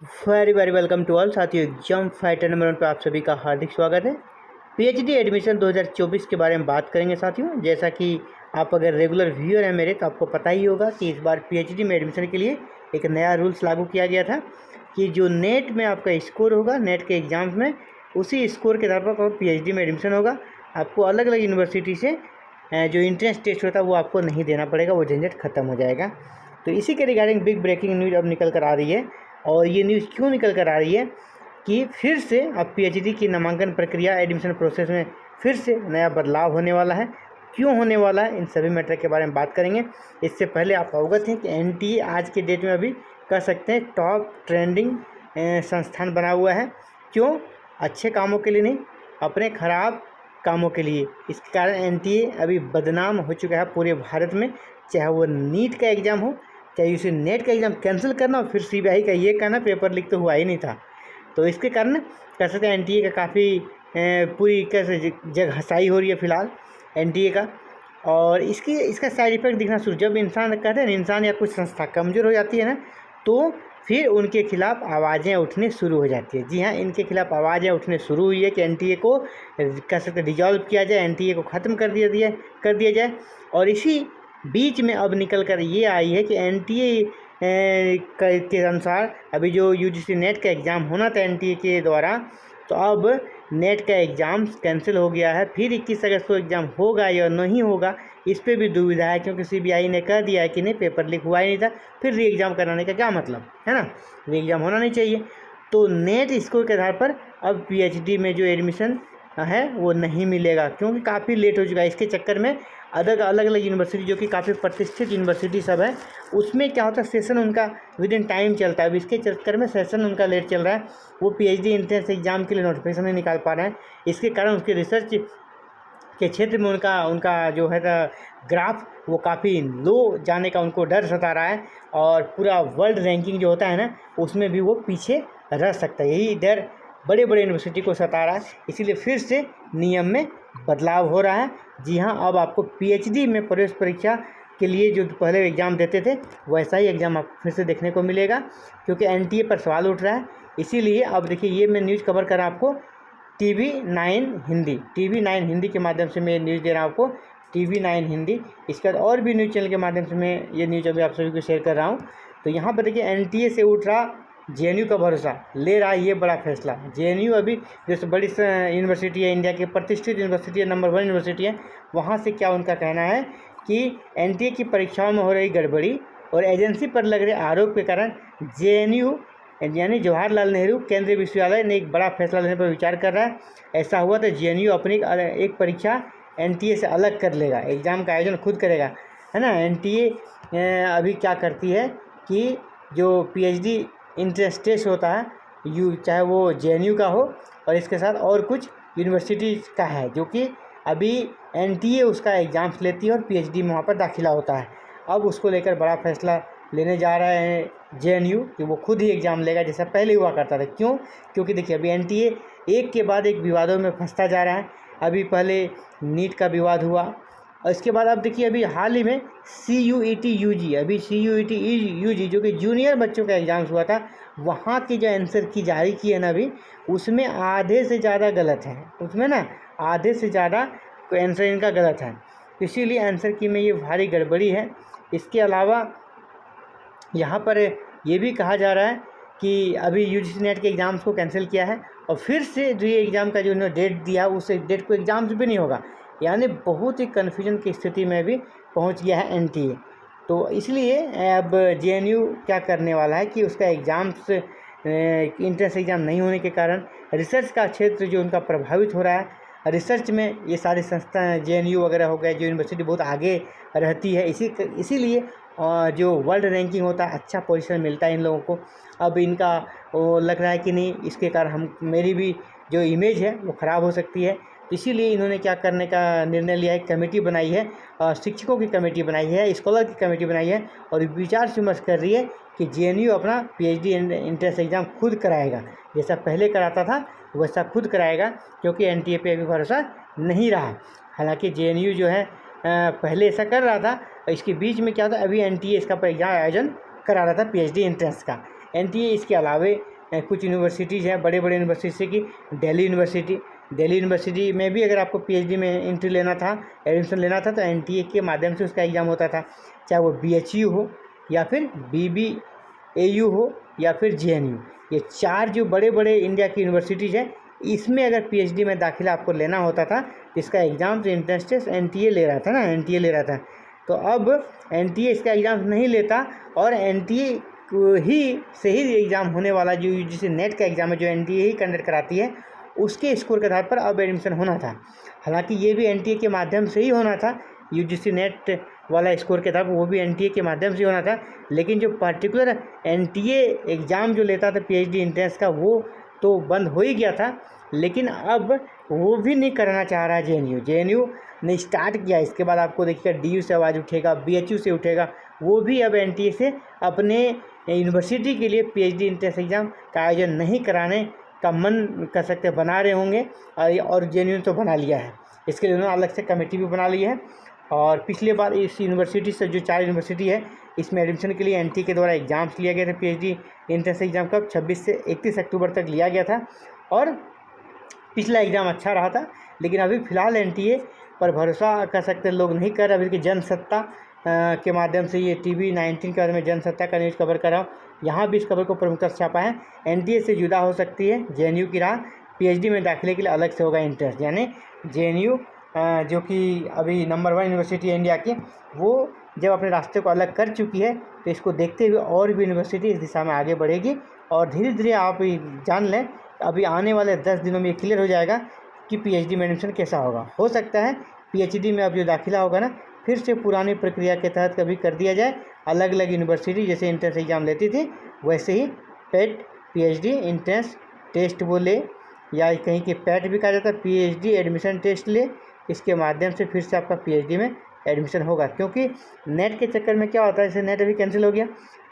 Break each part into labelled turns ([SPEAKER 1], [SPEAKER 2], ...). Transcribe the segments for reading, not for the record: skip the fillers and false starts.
[SPEAKER 1] Very very welcome to all साथियों। Exam fighter number 1 पर आप सभी का हार्दिक स्वागत है। पीएचडी एडमिशन 2024 के बारे में बात करेंगे साथियों। जैसा कि आप अगर रेगुलर व्यूअर हैं मेरे, तो आपको पता ही होगा कि इस बार पीएचडी में एडमिशन के लिए एक नया रूल्स लागू किया गया था कि जो नेट में आपका स्कोर होगा, नेट के एग्ज़ाम्स में, उसी स्कोर के आधार पर पीएचडी में एडमिशन होगा। आपको अलग अलग यूनिवर्सिटी से जो इंट्रेंस टेस्ट होता है वो आपको नहीं देना पड़ेगा, वो झंझट खत्म हो जाएगा। तो इसी के रिगार्डिंग बिग ब्रेकिंग न्यूज़ अब निकल कर आ रही है। और ये न्यूज़ क्यों निकल कर आ रही है कि फिर से अब पीएचडी की नामांकन प्रक्रिया, एडमिशन प्रोसेस में फिर से नया बदलाव होने वाला है। क्यों होने वाला है, इन सभी मैटर के बारे में बात करेंगे। इससे पहले आप अवगत हैं कि एनटीए आज के डेट में अभी कह सकते हैं टॉप ट्रेंडिंग संस्थान बना हुआ है। क्यों? अच्छे कामों के लिए नहीं, अपने ख़राब कामों के लिए। इसके कारण एनटीए अभी बदनाम हो चुका है पूरे भारत में। चाहे वो नीट का एग्ज़ाम हो, चाहे उसे नेट का एग्ज़ाम कैंसिल करना हो, फिर सीबीआई का ये कहना पेपर लीक तो हुआ ही नहीं था। तो इसके कारण कह सकते हैं एनटीए का काफ़ी पूरी कैसे जग हसाई हो रही है फ़िलहाल एनटीए का। और इसका साइड इफेक्ट दिखना शुरू, जब इंसान कहते हैं ना, इंसान या कुछ संस्था कमज़ोर हो जाती है ना, तो फिर उनके खिलाफ आवाज़ें उठने शुरू हो जाती है। जी हाँ, इनके खिलाफ आवाज़ें उठने शुरू हुई है कि एनटीए को कह सकते डिजॉल्व किया जाए, एनटीए को ख़त्म कर दिया जाए। और इसी बीच में अब निकल कर ये आई है कि एनटीए के अनुसार अभी जो यूजीसी नेट का एग्ज़ाम होना था एनटीए के द्वारा, तो अब नेट का एग्ज़ाम कैंसिल हो गया है। फिर 21 अगस्त को एग्ज़ाम होगा या नहीं होगा, इस पे भी दुविधा है, क्योंकि सीबीआई ने कह दिया है कि नहीं, पेपर लीक हुआ ही नहीं था, फिर री एग्ज़ाम कराने का क्या मतलब है ना। री एग्ज़ाम होना नहीं चाहिए। तो नेट स्कोर के आधार पर अब पीएचडी में जो एडमिशन है वो नहीं मिलेगा, क्योंकि काफ़ी लेट हो चुका है। इसके चक्कर में अलग अलग यूनिवर्सिटी जो कि काफ़ी प्रतिष्ठित यूनिवर्सिटी सब है, उसमें क्या होता है, सेशन उनका विद इन टाइम चलता है। अब इसके चक्कर में सेशन उनका लेट चल रहा है। वो पीएचडी एंट्रेंस एग्ज़ाम के लिए नोटिफिकेशन नहीं निकाल पा रहे हैं। इसके कारण उसके रिसर्च के क्षेत्र में उनका जो है ग्राफ वो काफ़ी लो जाने का उनको डर सता रहा है। और पूरा वर्ल्ड रैंकिंग जो होता है ना, उसमें भी वो पीछे रह सकता है। यही डर बड़े बड़े यूनिवर्सिटी को सता रहा है। इसीलिए फिर से नियम में बदलाव हो रहा है। जी हाँ, अब आपको पीएचडी में प्रवेश परीक्षा के लिए जो पहले एग्ज़ाम देते थे, वैसा ही एग्ज़ाम आपको फिर से देखने को मिलेगा, क्योंकि एनटीए पर सवाल उठ रहा है। इसीलिए अब देखिए, ये मैं न्यूज़ कवर कर रहा हूँ आपको टीवी9 हिंदी के माध्यम से मैं न्यूज़ दे रहा हूँ आपको, टीवी9 हिंदी। इसके बाद और भी न्यूज़ चैनल के माध्यम से मैं ये न्यूज़ अभी आप सभी को शेयर कर रहा हूँ। तो यहाँ पर देखिए, एनटीए से उठ रहा जेएनयू का भरोसा, ले रहा है ये बड़ा फैसला। जेएनयू अभी जैसे बड़ी यूनिवर्सिटी है, इंडिया की प्रतिष्ठित यूनिवर्सिटी है, नंबर 1 यूनिवर्सिटी है। वहाँ से क्या उनका कहना है कि एनटीए की परीक्षाओं में हो रही गड़बड़ी और एजेंसी पर लग रहे आरोप के कारण जेएनयू यानी जवाहरलाल नेहरू केंद्रीय विश्वविद्यालय ने एक बड़ा फैसला लेने पर विचार कर रहा है। ऐसा हुआ तो जेएनयू अपनी एक परीक्षा एनटीए से अलग कर लेगा, एग्ज़ाम का आयोजन खुद करेगा, है ना। एनटीए अभी क्या करती है कि जो पीएचडी इंट्रेंस टेस्ट होता है, चाहे वो जेएनयू का हो और इसके साथ और कुछ यूनिवर्सिटी का है, जो कि अभी एनटीए उसका एग्ज़ाम्स लेती है और पीएचडी में वहाँ पर दाखिला होता है। अब उसको लेकर बड़ा फैसला लेने जा रहा है जेएनयू कि वो खुद ही एग्ज़ाम लेगा, जैसा पहले हुआ करता था। क्यों? क्योंकि देखिए, अभी एनटीए एक के बाद एक विवादों में फंसता जा रहा है। अभी पहले नीट का विवाद हुआ, और इसके बाद अब देखिए, अभी हाल ही में CUET UG, अभी CUET UG जो कि जूनियर बच्चों का एग्ज़ाम्स हुआ था, वहाँ की जो आंसर की जारी की है ना अभी, उसमें आधे से ज़्यादा गलत है। उसमें ना आधे से ज़्यादा आंसर इनका गलत है, इसीलिए आंसर की में ये भारी गड़बड़ी है। इसके अलावा यहाँ पर ये भी कहा जा रहा है कि अभी यूजीसी नेट के एग्ज़ाम्स को कैंसिल किया है, और फिर से जो ये एग्ज़ाम का जो उन्होंने डेट दिया, उस डेट को एग्ज़ाम्स भी नहीं होगा। यानी बहुत ही कन्फ्यूजन की स्थिति में भी पहुंच गया है एनटीए। तो इसलिए अब जेएनयू क्या करने वाला है कि उसका एग्ज़ाम्स इंट्रेंस एग्ज़ाम नहीं होने के कारण रिसर्च का क्षेत्र जो उनका प्रभावित हो रहा है। रिसर्च में ये सारी संस्थाएं, जेएनयू वगैरह हो गए, जो यूनिवर्सिटी बहुत आगे रहती है, इसीलिए जो वर्ल्ड रैंकिंग होता है, अच्छा पोजीशन मिलता है इन लोगों को। अब इनका वो लग रहा है कि नहीं, इसके कारण मेरी भी जो इमेज है वो ख़राब हो सकती है। तो इसीलिए इन्होंने क्या करने का निर्णय लिया है, कमेटी बनाई है, शिक्षकों की कमेटी बनाई है, स्कॉलर की कमेटी बनाई है, और विचार विमर्श कर रही है कि जेएनयू अपना पीएचडी एंट्रेंस एग्ज़ाम खुद कराएगा, जैसा पहले कराता था वैसा खुद कराएगा, क्योंकि एनटीए पे अभी भरोसा नहीं रहा। हालांकि जेएनयू जो है पहले ऐसा कर रहा था, इसके बीच में क्या था, अभी एनटीए इसका एग्जाम आयोजन करा रहा था पीएचडी एंट्रेंस का। एनटीए इसके अलावे कुछ यूनिवर्सिटीज़ हैं, बड़े बड़े यूनिवर्सिटी की दिल्ली यूनिवर्सिटी में भी अगर आपको पीएचडी में एंट्री लेना था, एडमिशन लेना था, तो एनटीए के माध्यम से उसका एग्ज़ाम होता था, चाहे वो बीएचयू हो या फिर बीबीएयू हो या फिर जेएनयू। ये 4 जो बड़े बड़े इंडिया की यूनिवर्सिटीज़ हैं, इसमें अगर पीएचडी में दाखिला आपको लेना होता था, इसका एग्ज़ाम तो एंट्रेंस टेस्ट एनटीए ले रहा था ना, एनटीए ले रहा था। तो अब एनटीए इसका एग्ज़ाम नहीं लेता और एनटीए ही से ही एग्ज़ाम होने वाला जो यूजीसी नेट का एग्ज़ाम है, जो एनटीए ही कंडक्ट कराती है, उसके स्कोर के आधार पर अब एडमिशन होना था। हालांकि ये भी एनटीए के माध्यम से ही होना था, यूजीसी नेट वाला स्कोर के आधार पर वो भी एनटीए के माध्यम से होना था, लेकिन जो पर्टिकुलर एनटीए एग्ज़ाम जो लेता था पीएचडी एंट्रेंस का, वो तो बंद हो ही गया था। लेकिन अब वो भी नहीं करना चाह रहा है जेएनयू ने स्टार्ट किया। इसके बाद आपको देखिएगा डीयू से आवाज़ उठेगा, बीएचयू से उठेगा, वो भी अब एनटीए से अपने यूनिवर्सिटी के लिए पीएचडी एंट्रेंस एग्ज़ाम का आयोजन नहीं कराने का मन कर सकते बना रहे होंगे। और जेएनयू ने तो बना लिया है, इसके लिए उन्होंने अलग से कमेटी भी बना ली है। और पिछले बार इस यूनिवर्सिटी से जो 4 यूनिवर्सिटी है, इसमें एडमिशन के लिए एनटीए के द्वारा एग्ज़ाम्स लिया गया था। पीएचडी एंट्रेंस एग्ज़ाम कब 26 से 31 अक्टूबर तक लिया गया था और पिछला एग्ज़ाम अच्छा रहा था। लेकिन अभी फ़िलहाल एनटीए पर भरोसा कर सकते लोग नहीं कर रहे। अभी की जनसत्ता के माध्यम से ये TV19 के बारे में जनसत्ता का न्यूज़ कवर कर रहा हूँ, यहाँ भी इस खबर को प्रमुखता से छापा है। एनटीए से जुदा हो सकती है जेएनयू की राह, पीएचडी में दाखिले के लिए अलग से होगा इंट्रेंस। यानी जेएनयू जो कि अभी नंबर 1 यूनिवर्सिटी है इंडिया की, वो जब अपने रास्ते को अलग कर चुकी है, तो इसको देखते हुए और भी यूनिवर्सिटी इस दिशा में आगे बढ़ेगी। और धीरे धीरे आप जान लें, अभी आने वाले 10 दिनों में ये क्लियर हो जाएगा कि पीएचडी में एडमिशन कैसा होगा। हो सकता है पीएचडी में अब जो दाखिला होगा ना, फिर से पुरानी प्रक्रिया के तहत कभी कर दिया जाए। अलग अलग यूनिवर्सिटी जैसे एंट्रेंस एग्ज़ाम लेती थी, वैसे ही पेट पीएचडी एंट्रेंस टेस्ट वो ले, या कहीं के पैट भी कहा जाता है, पीएचडी एडमिशन टेस्ट ले। इसके माध्यम से फिर से आपका पीएचडी में एडमिशन होगा। क्योंकि नेट के चक्कर में क्या होता है, जैसे नेट अभी कैंसिल हो गया,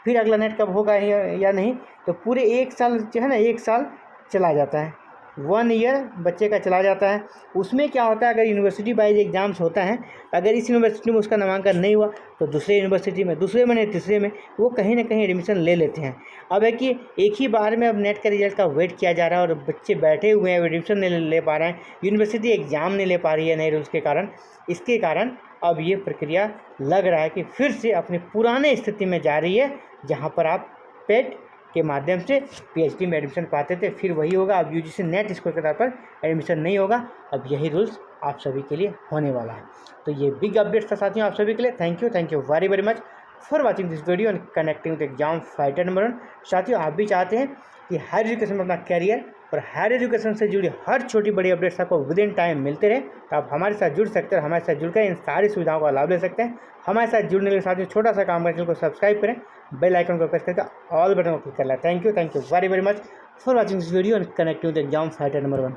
[SPEAKER 1] फिर अगला नेट कब होगा या नहीं, तो पूरे 1 साल जो है ना, 1 साल चला जाता है, 1 ईयर बच्चे का चला जाता है। उसमें क्या होता है, अगर यूनिवर्सिटी वाइज एग्ज़ाम्स होता है, अगर इस यूनिवर्सिटी में उसका नामांकन नहीं हुआ तो दूसरे यूनिवर्सिटी में, दूसरे में नहीं तीसरे में, वो कहीं ना कहीं एडमिशन ले लेते हैं। अब है कि एक ही बार में अब नेट का रिजल्ट का वेट किया जा रहा है और बच्चे बैठे हुए हैं, एडमिशन नहीं ले पा रहे हैं, यूनिवर्सिटी एग्ज़ाम नहीं ले पा रही है नए रूल्स के कारण। इसके कारण अब ये प्रक्रिया लग रहा है कि फिर से अपने पुराने स्थिति में जा रही है, जहाँ पर आप पेट के माध्यम से पीएचडी में एडमिशन पाते थे, फिर वही होगा। अब यूजीसी नेट स्कोर के आधार पर एडमिशन नहीं होगा, अब यही रूल्स आप सभी के लिए होने वाला है। तो ये बिग अपडेट था साथियों आप सभी के लिए। Thank you very much for watching this video and connecting with exam fighter number 1। साथियों, आप भी चाहते हैं कि हायर एजुकेशन में अपना कैरियर और हायर एजुकेशन से जुड़ी हर छोटी बड़ी अपडेट्स आपको विद इन टाइम मिलते रहे, तो आप हमारे साथ जुड़ सकते हैं। हमारे साथ जुड़कर इन सारी सुविधाओं का लाभ ले सकते हैं। हमारे साथ जुड़ने के साथ में छोटा सा काम करें, चैनल को सब्सक्राइब करें, बेल आइकन को प्रेस करके ऑल बटन को क्लिक कर लें। Thank you very much for watching this video and connecting with exam fighter number 1।